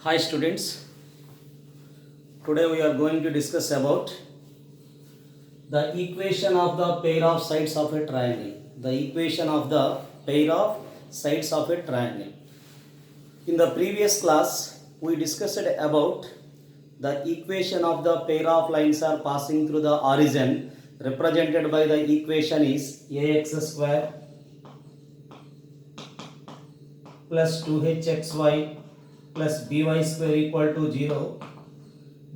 Hi students, today we are going to discuss about the equation of the pair of sides of a triangle. The equation of the pair of sides of a triangle. In the previous class, we discussed about the equation of the pair of lines are passing through the origin, represented by the equation is ax square plus 2hxy plus by square equal to 0.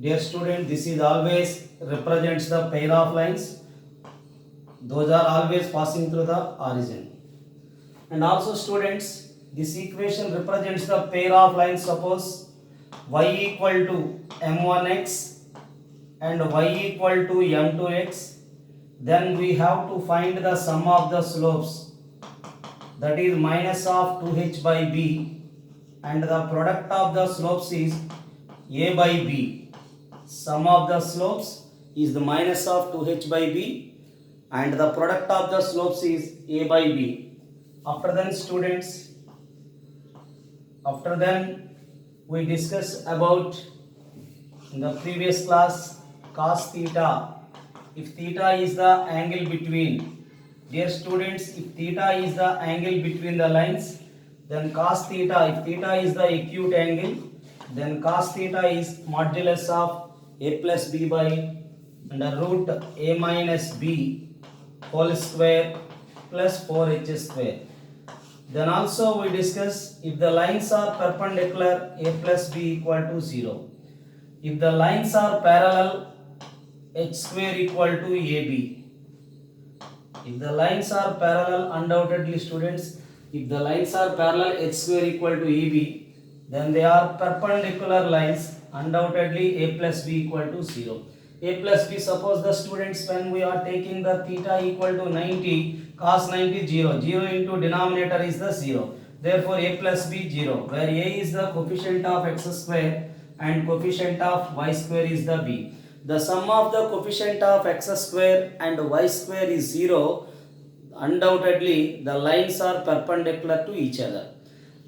Dear student, this is always represents the pair of lines. Those are always passing through the origin. And also students, this equation represents the pair of lines. Suppose y equal to m1x and y equal to m2x. Then we have to find the sum of the slopes, that is minus of 2h by b, and the product of the slopes is a by b. Sum of the slopes is the minus of 2h by b and the product of the slopes is a by b. After then we discuss about in the previous class cos theta. If theta is the angle between, dear students, if theta is the angle between the lines, then cos theta, if theta is the acute angle, then cos theta is modulus of a plus b by under root a minus b whole square plus 4h square. Then also we discuss if the lines are perpendicular, a plus b equal to 0. If the lines are parallel, h square equal to ab. If the lines are parallel, undoubtedly students, if the lines are parallel, h square equal to ab, then they are perpendicular lines, undoubtedly a plus b equal to 0. A plus b, suppose the students, when we are taking the theta equal to 90, cos 90 0, 0 into denominator is the 0. Therefore a plus b 0, where a is the coefficient of x square and coefficient of y square is the b. The sum of the coefficient of x square and y square is 0. Undoubtedly the lines are perpendicular to each other.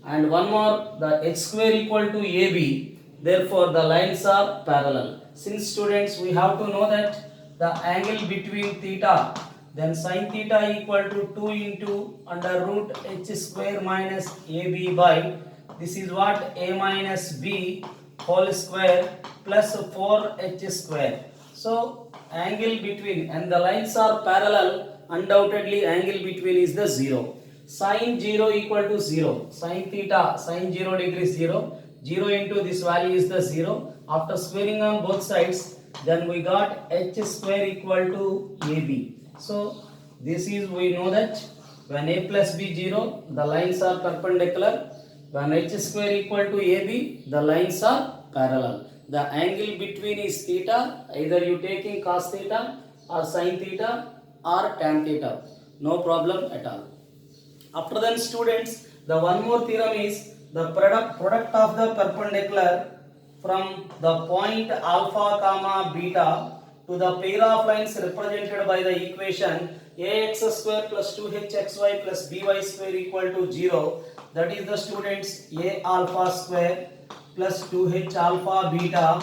And one more, the h square equal to ab, therefore the lines are parallel. Since students, we have to know that the angle between theta, then sin theta equal to 2 into under root h square minus ab by, this is what, a minus b whole square plus 4h square. So angle between, and the lines are parallel, undoubtedly angle between is the 0. Sin 0 equal to 0. Sin theta, sin 0 degree 0. 0 into this value is the 0. After squaring on both sides, then we got h square equal to ab. So this is, we know that when a plus b 0, the lines are perpendicular. When h square equal to ab, the lines are parallel. The angle between is theta, either you taking cos theta or sin theta or tan theta. No problem at all. After then students, the one more theorem is the product of the perpendicular from the point alpha comma beta to the pair of lines represented by the equation ax square plus 2hxy plus by square equal to 0. That is the students a alpha square plus 2h alpha beta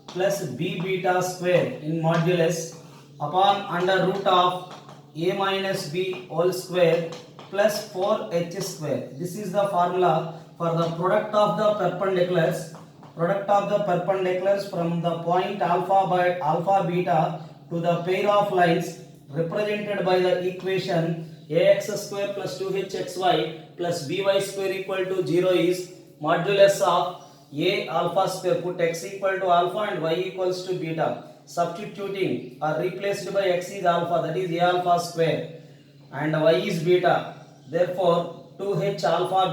plus b beta square in modulus upon under root of a minus b whole square plus 4h square. This is the formula for the product of the perpendiculars. Product of the perpendiculars from the point alpha by alpha beta to the pair of lines represented by the equation ax square plus 2hxy plus by square equal to 0 is modulus of a alpha square. Put x equal to alpha and y equals to beta. Substituting or replaced by x is alpha, that is a alpha square, and y is beta. Therefore 2h alpha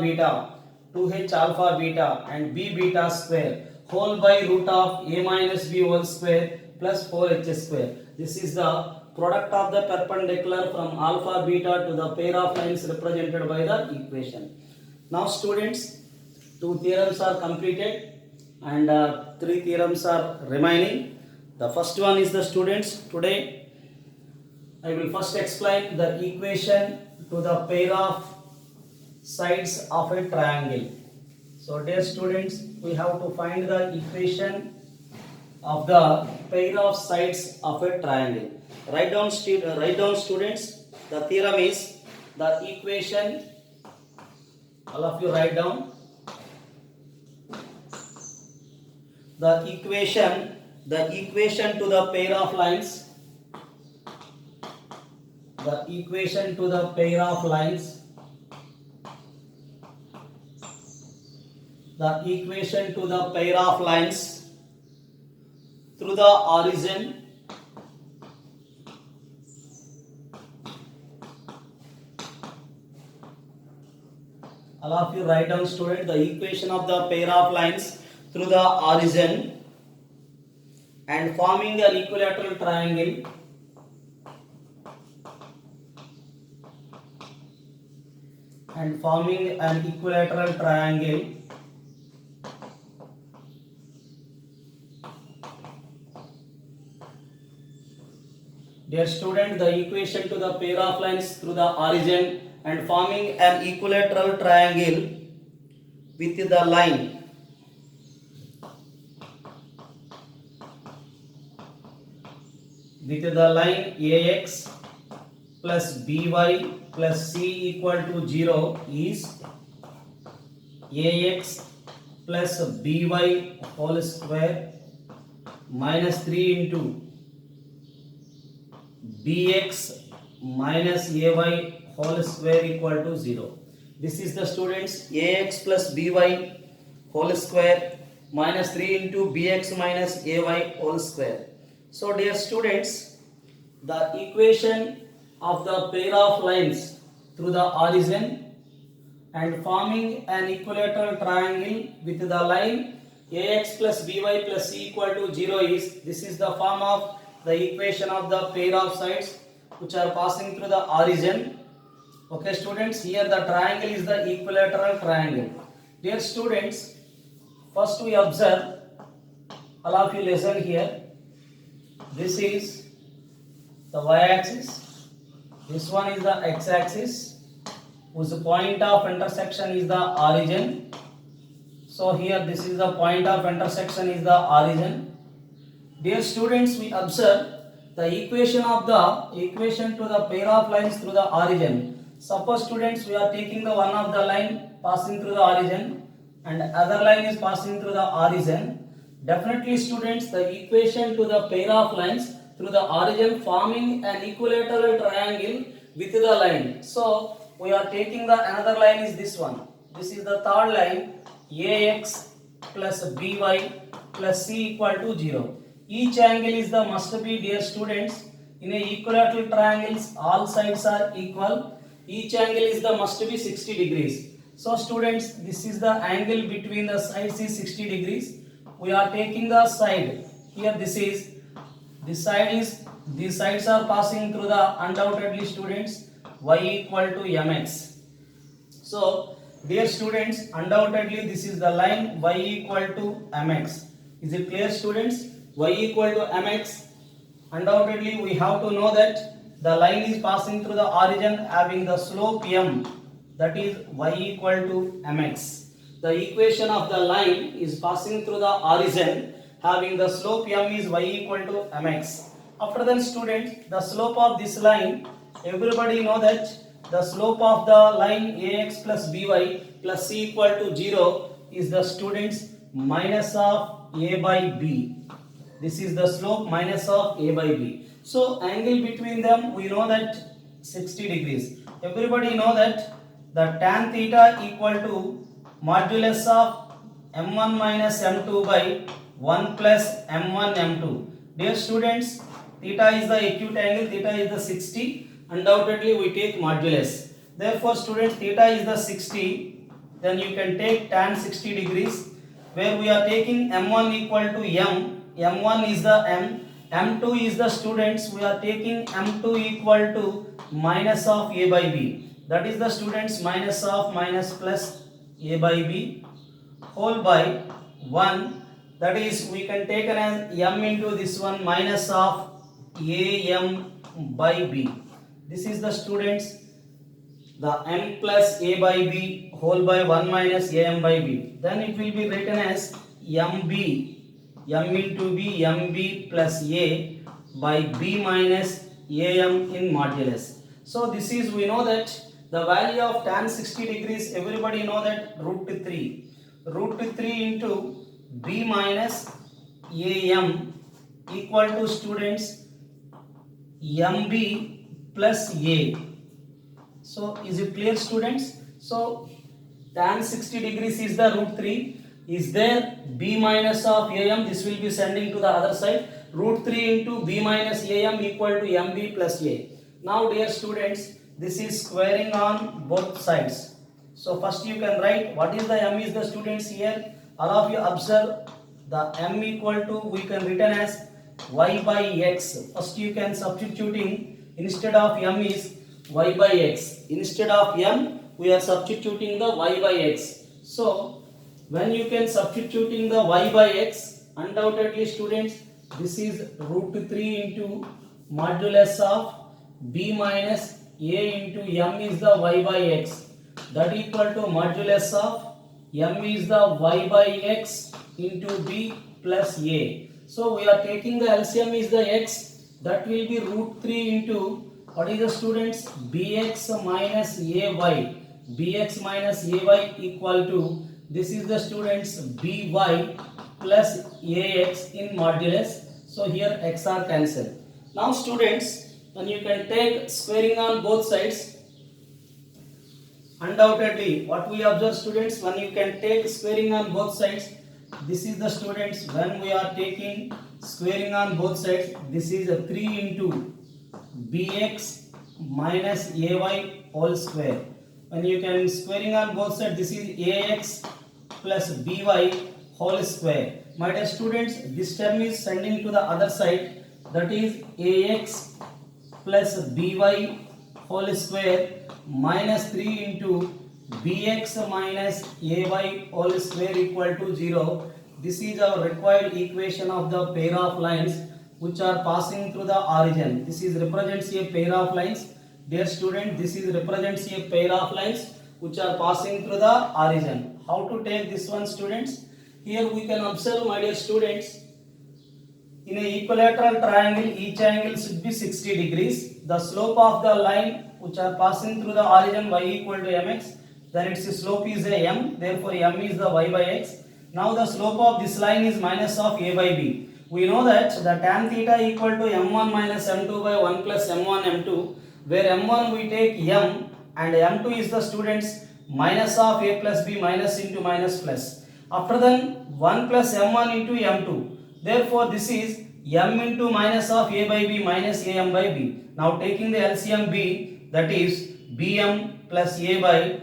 beta and b beta square whole by root of a minus b whole square plus 4h square. This is the product of the perpendicular from alpha beta to the pair of lines represented by the equation. Now students, two theorems are completed and three theorems are remaining. The first one is the students, today I will first explain the equation to the pair of sides of a triangle. So So dear students, we have to find the equation of the pair of sides of a triangle. Write down students. The theorem is the equation. All of you write down the equation to the pair of lines. The equation to the pair of lines. The equation to the pair of lines through the origin all of you write down student the equation of the pair of lines through the origin and forming an equilateral triangle Dear student, the equation to the pair of lines through the origin and forming an equilateral triangle with the line AX plus BY plus C equal to 0 is AX plus BY whole square minus 3 into BX minus AY whole square equal to 0. This is the students AX plus BY whole square minus 3 into BX minus AY whole square. So dear students, the equation of the pair of lines through the origin and forming an equilateral triangle with the line AX plus BY plus C equal to 0 is, this is the form of the equation of the pair of sides which are passing through the origin. Okay students, here the triangle is the equilateral triangle. Dear students, first we observe, all of you listen here. This is the y-axis, this one is the x-axis, whose point of intersection is the origin. So here this is the point of intersection is the origin. Dear students, we observe the equation to the pair of lines through the origin. Suppose students, we are taking the one of the line passing through the origin and other line is passing through the origin. Definitely students, the equation to the pair of lines through the origin forming an equilateral triangle with the line. So we are taking the another line is this one. This is the third line AX plus BY plus C equal to 0. Each angle is the must be, dear students, in a equilateral triangles all sides are equal. Each angle is the must be 60 degrees. So students, this is the angle between the sides is 60 degrees. We are taking the side. Here these sides are passing through the undoubtedly students y equal to mx. So dear students, undoubtedly this is the line y equal to mx. Is it clear students? Y equal to mx. Undoubtedly we have to know that the line is passing through the origin having the slope m, that is y equal to mx. The equation of the line is passing through the origin having the slope m is y equal to mx. After that students, the slope of this line, everybody know that the slope of the line ax plus by plus c equal to 0 is the students minus of a by b. This is the slope minus of a by b. So angle between them we know that 60 degrees. Everybody know that the tan theta equal to modulus of m1 minus m2 by 1 plus m1 m2. Dear students, theta is the acute angle, theta is the 60. Undoubtedly we take modulus. Therefore students, theta is the 60. Then you can take tan 60 degrees, where we are taking m1 equal to m. m1 is the m. m2 is the students, we are taking m2 equal to minus of a by b. That is the students minus of minus plus a by b whole by 1. That is we can take as m into this one minus of a m by b. This is the students the m plus a by b whole by 1 minus am by b. Then it will be written as mb, m into b, mb plus a by b minus am in modulus. So this is, we know that the value of tan 60 degrees, everybody know that root 3. Root 3 into b minus am equal to, students, mb plus a. So is it clear, students? So tan 60 degrees is the root 3. Is there b minus of am? This will be sending to the other side. Root 3 into b minus am equal to mb plus a. Now dear students, this is squaring on both sides. So first you can write what is the m is the, students, here. All of you observe the m equal to, we can written as y by x. First you can substituting, instead of m is y by x. Instead of m, we are substituting the y by x. So when you can substituting the y by x, undoubtedly, students, this is root 3 into modulus of b minus a into m is the y by x. That equal to modulus of m is the y by x into b plus a. So we are taking the LCM is the x, that will be root 3 into, what is the, students, bx minus ay. Bx minus ay equal to, this is the, students, by plus ax in modulus. So here x are cancelled. Now students, when you can take squaring on both sides, undoubtedly what we observe, students, when you can take squaring on both sides, this is the, students, when we are taking squaring on both sides, this is a 3 into bx minus ay whole square. When you can squaring on both sides, this is ax plus by whole square. My dear students, this term is sending to the other side, that is ax plus by whole square minus 3 into bx minus ay whole square equal to 0. This is our required equation of the pair of lines which are passing through the origin. This is represents a pair of lines. Dear student, this is represents a pair of lines which are passing through the origin. How to take this one, students? Here we can observe, my dear students, in a equilateral triangle, each angle should be 60 degrees. The slope of the line which are passing through the origin y equal to mx, then its slope is a m, therefore m is the y by x. Now the slope of this line is minus of a by b. We know that the tan theta equal to m1 minus m2 by 1 plus m1 m2, where m1 we take m and m2 is the, students, minus of a plus b minus into minus plus. After then 1 plus m1 into m2. Therefore this is m into minus of a by b minus am by b. Now taking the LCM b, that is bm plus a by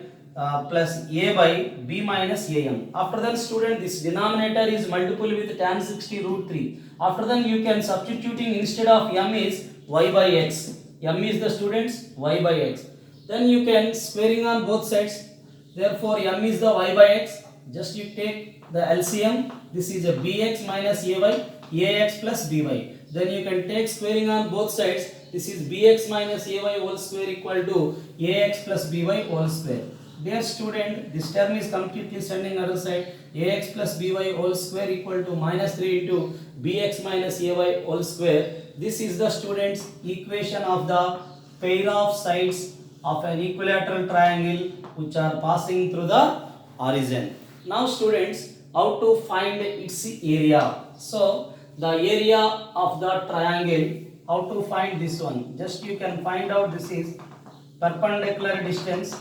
b minus am. After that, student, this denominator is multiple with tan 60 root 3. After that, you can substituting, instead of m is y by x. M is the, students, y by x. Then you can squaring on both sides. Therefore m is the y by x. Just you take the LCM. This is a bx minus ay, ax plus by. Then you can take squaring on both sides. This is bx minus ay whole square equal to ax plus by whole square. Dear student, this term is completely standing other side. Ax plus by whole square equal to minus 3 into bx minus ay whole square. This is the, students, equation of the pair of sides of an equilateral triangle which are passing through the origin. Now students, how to find its area? So the area of the triangle, how to find this one? Just you can find out, this is perpendicular distance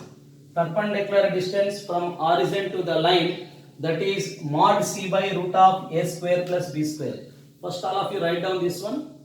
from origin to the line, that is mod c by root of a square plus b square. First all of you write down this one.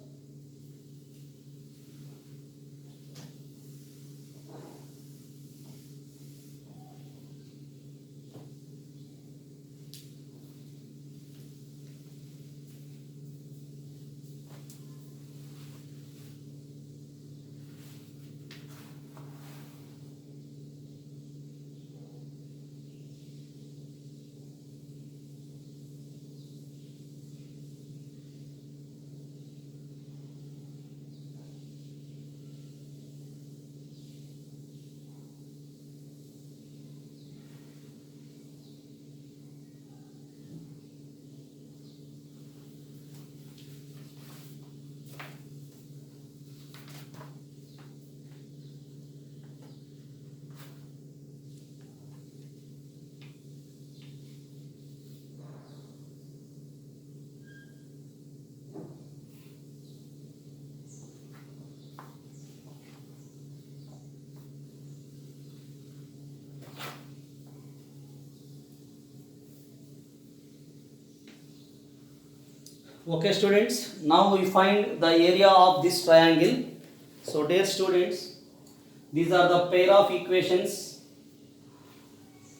Okay students, now we find the area of this triangle. So dear students, these are the pair of equations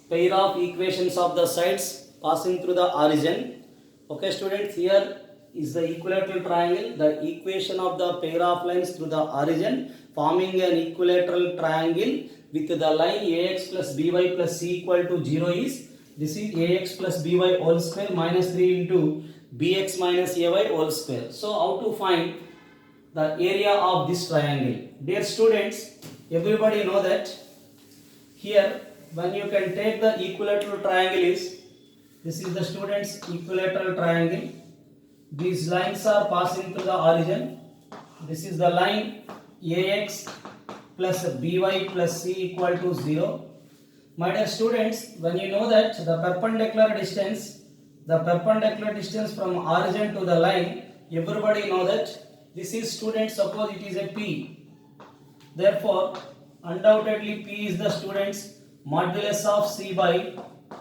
of the sides passing through the origin. Okay students, here is the equilateral triangle, the equation of the pair of lines through the origin forming an equilateral triangle with the line ax plus by plus c equal to 0 is, this is ax plus by whole square minus 3 into bx minus ay whole square. So how to find the area of this triangle? Dear students, everybody know that here when you can take the equilateral triangle is, this is the students equilateral triangle. These lines are passing through the origin. This is the line ax plus by plus c equal to 0. My dear students, when you know that the perpendicular distance from origin to the line, everybody know that this is students, suppose it is a p. Therefore, undoubtedly p is the students modulus of c by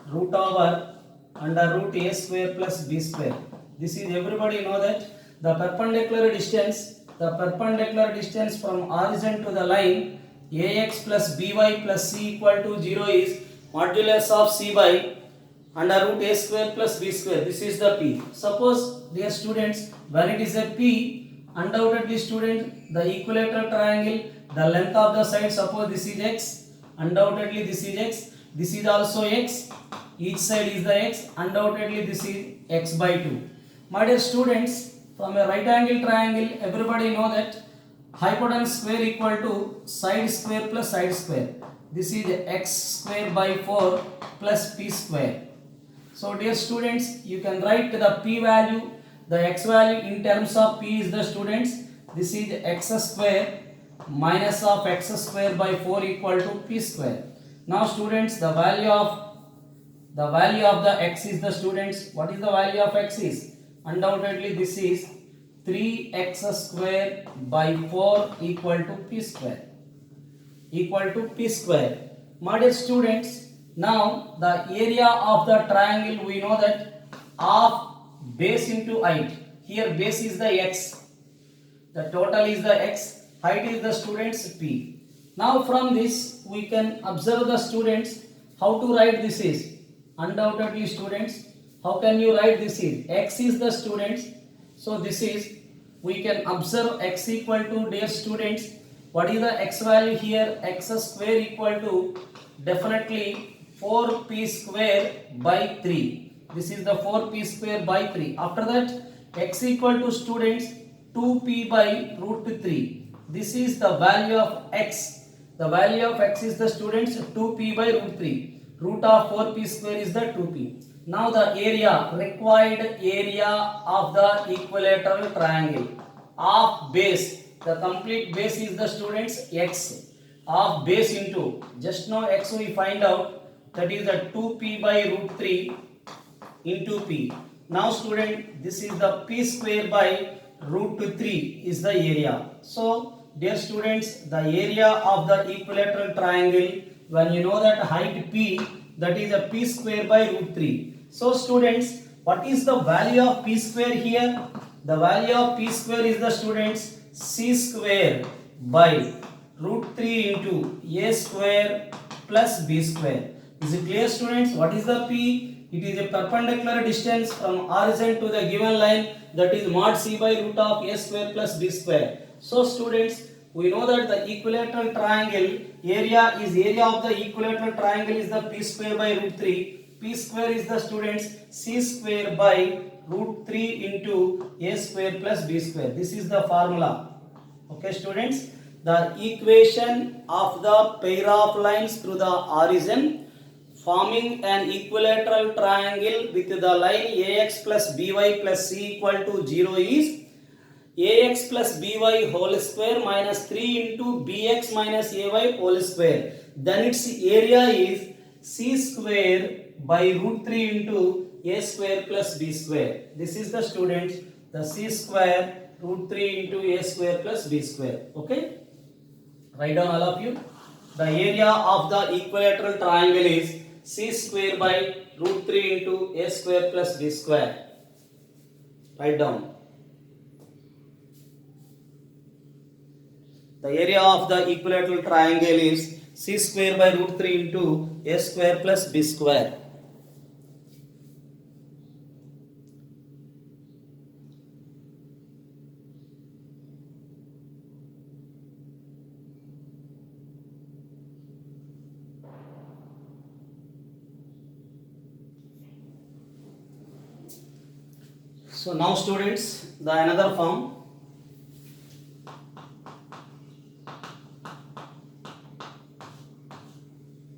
root over under root a square plus b square. This is everybody know that the perpendicular distance from origin to the line ax plus by plus c equal to 0 is modulus of c by under root a square plus b square. This is the p. Suppose dear students, when it is a p, undoubtedly student the equilateral triangle, the length of the side, suppose this is x, undoubtedly this is x, this is also x, each side is the x, undoubtedly this is x by 2. My dear students, from a right angle triangle, everybody know that hypotenuse square equal to side square plus side square. This is x square by 4 plus p square. So dear students, you can write the p value, the x value in terms of p is the students, this is x square minus of x square by 4 equal to p square. Now students, the value of the x is the students, what is the value of x is? Undoubtedly this is 3x square by 4 equal to p square. My dear students, now the area of the triangle, we know that of base into height. Here base is the x, the total is the x, height is the students p. Now from this we can observe the students how to write this is. Undoubtedly students, how can you write this is? X is the students, so this is, we can observe x equal to, dear students, what is the x value here? X square equal to definitely 4p square by 3. This is the 4p square by 3. After that, x equal to students 2p by root 3. This is the value of x. The value of x is the students 2p by root 3. Root of 4p square is the 2p. Now the required area of the equilateral triangle of base, the complete base is the students x, of base into, just now x we find out, that is the 2p by root 3 into p. Now student, this is the p square by root 3 is the area. So dear students, the area of the equilateral triangle, when you know that height p, that is a p square by root 3. So students, what is the value of p square here? The value of p square is the students c square by root 3 into a square plus b square. Is it clear students? What is the p? It is a perpendicular distance from origin to the given line, that is mod c by root of a square plus b square. So students, we know that the equilateral triangle area of the equilateral triangle is the p square by root 3. P square is the students c square by root 3 into a square plus b square. This is the formula. Okay students, the equation of the pair of lines through the origin forming an equilateral triangle with the line ax plus by plus c equal to 0 is ax plus by whole square minus 3 into bx minus ay whole square. Then its area is c square by root 3 into a square plus b square. This is the students, the c square root 3 into a square plus b square. Okay, write down all of you. The area of the equilateral triangle is c square by root 3 into a square plus b square. Write down. The area of the equilateral triangle is c square by root 3 into a square plus b square. So now students, the another form.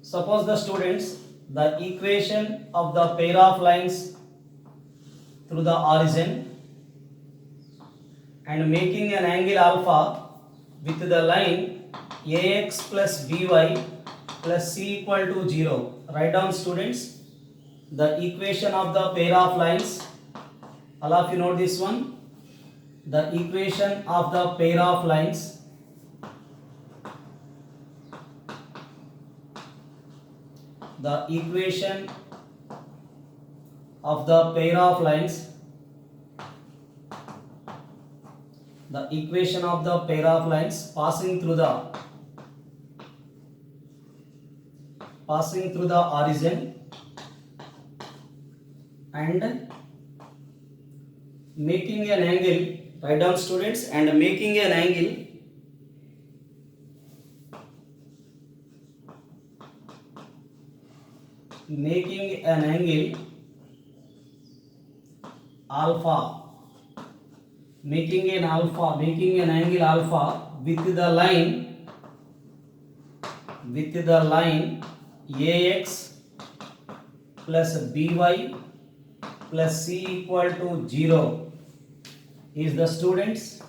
Suppose the students, the equation of the pair of lines through the origin and making an angle alpha with the line ax plus by plus c equal to 0. Write down students, the equation of the pair of lines. All of you know this one. The equation of the pair of lines the equation of the pair of lines passing through the origin and making an angle. Write down students, and making an angle alpha, making an angle alpha with the line ax plus by plus c equal to 0 is the students